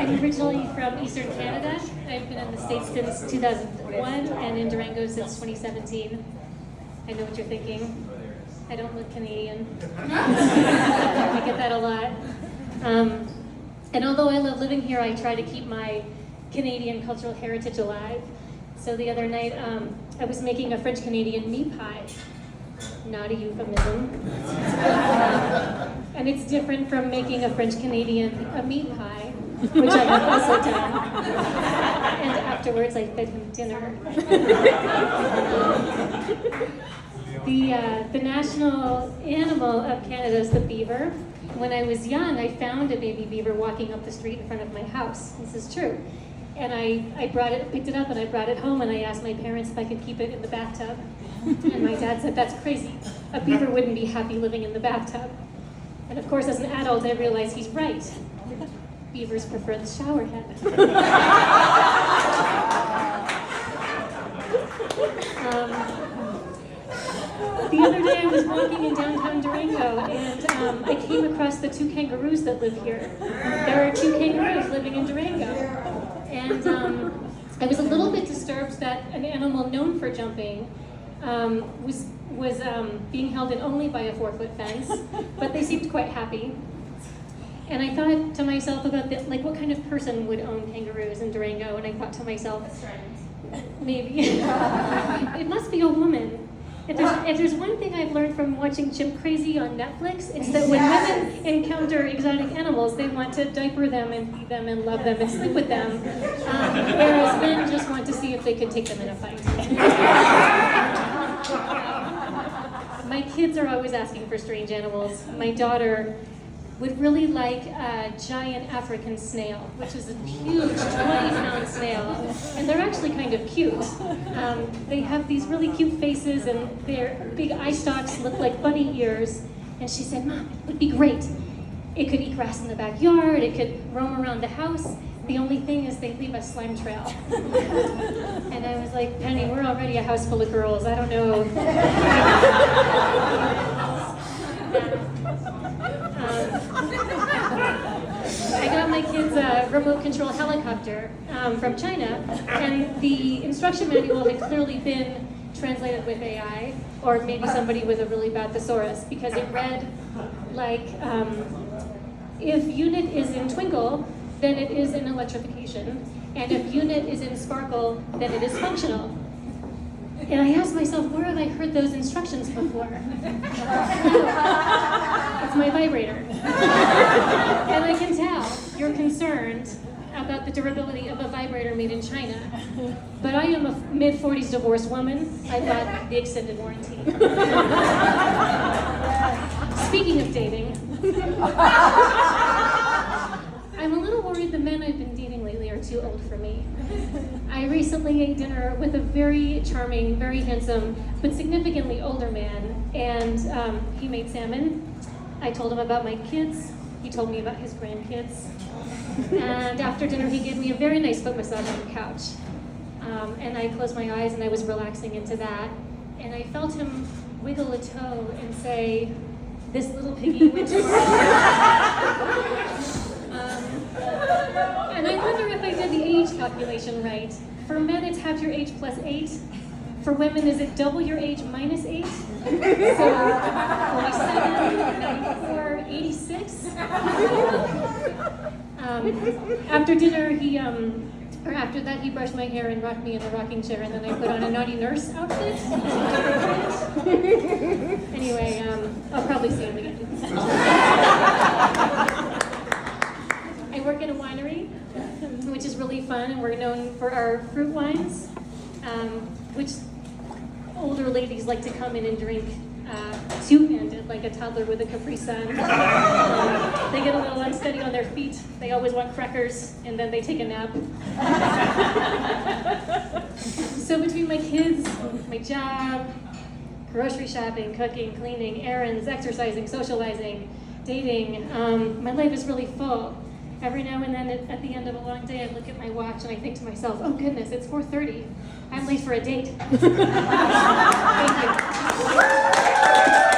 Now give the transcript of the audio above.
I'm originally from Eastern Canada. I've been in the States since 2001 and in Durango since 2017. I know what you're thinking. I don't look Canadian. I get that a lot. And although I love living here, I try to keep my Canadian cultural heritage alive. So the other night, I was making a French-Canadian meat pie. Not a euphemism. And it's different from making a French-Canadian meat pie, which I have also done. And afterwards, I fed him dinner. The national animal of Canada is the beaver. When I was young, I found a baby beaver walking up the street in front of my house. This is true. And I picked it up and I brought it home and I asked my parents if I could keep it in the bathtub. And my dad said, "That's crazy. A beaver wouldn't be happy living in the bathtub." And of course, as an adult, I realized he's right. Beavers prefer the shower head. The other day I was walking in downtown Durango and I came across the two kangaroos that live here. There are two kangaroos living in Durango. And I was a little bit disturbed that an animal known for jumping was being held in only by a 4-foot fence, but they seemed quite happy. And I thought to myself about what kind of person would own kangaroos in Durango, and I thought to myself, maybe. It must be a woman. If there's one thing I've learned from watching Chimp Crazy on Netflix, it's that when women encounter exotic animals, they want to diaper them and feed them and love them and sleep with them, whereas men just want to see if they can take them in a fight. My kids are always asking for strange animals. My daughter would really like a giant African snail, which is a huge 20-pound snail. And they're actually kind of cute. They have these really cute faces and their big eye stalks look like bunny ears. And she said, "Mom, it would be great. It could eat grass in the backyard, it could roam around the house. The only thing is they leave a slime trail." And I was like, "Penny, we're already a house full of girls. I don't know." I got my kids a remote control helicopter from China, and the instruction manual had clearly been translated with AI, or maybe somebody with a really bad thesaurus, because it read like, if unit is in twinkle, then it is in electrification, and if unit is in sparkle, then it is functional. And I asked myself, where have I heard those instructions before? It's my vibrator. And I can tell you're concerned about the durability of a vibrator made in China. But I am a mid-40s divorced woman. I got the extended warranty. Speaking of dating, I'm a little worried the men I've been dating lately are too old for me. I recently ate dinner with a very charming, very handsome, but significantly older man, and he made salmon. I told him about my kids. He told me about his grandkids. And after dinner, he gave me a very nice foot massage on the couch. And I closed my eyes and I was relaxing into that. And I felt him wiggle a toe and say, "This little piggy went to And I wonder if I did the age calculation right. For men, it's half your age plus 8. For women, is it double your age minus 8? So 47, 94, 86. After dinner, after that, he brushed my hair and rocked me in a rocking chair, and then I put on a naughty nurse outfit. Anyway, I'll probably see him again. I work at a winery, which is really fun, and we're known for our fruit wines, which older ladies like to come in and drink two-handed, like a toddler with a Capri Sun. They get a little unsteady on their feet. They always want crackers, and then they take a nap. So between my kids, my job, grocery shopping, cooking, cleaning, errands, exercising, socializing, dating, my life is really full. Every now and then at the end of a long day, I look at my watch and I think to myself, oh goodness, it's 4:30. I'm late for a date. Thank you.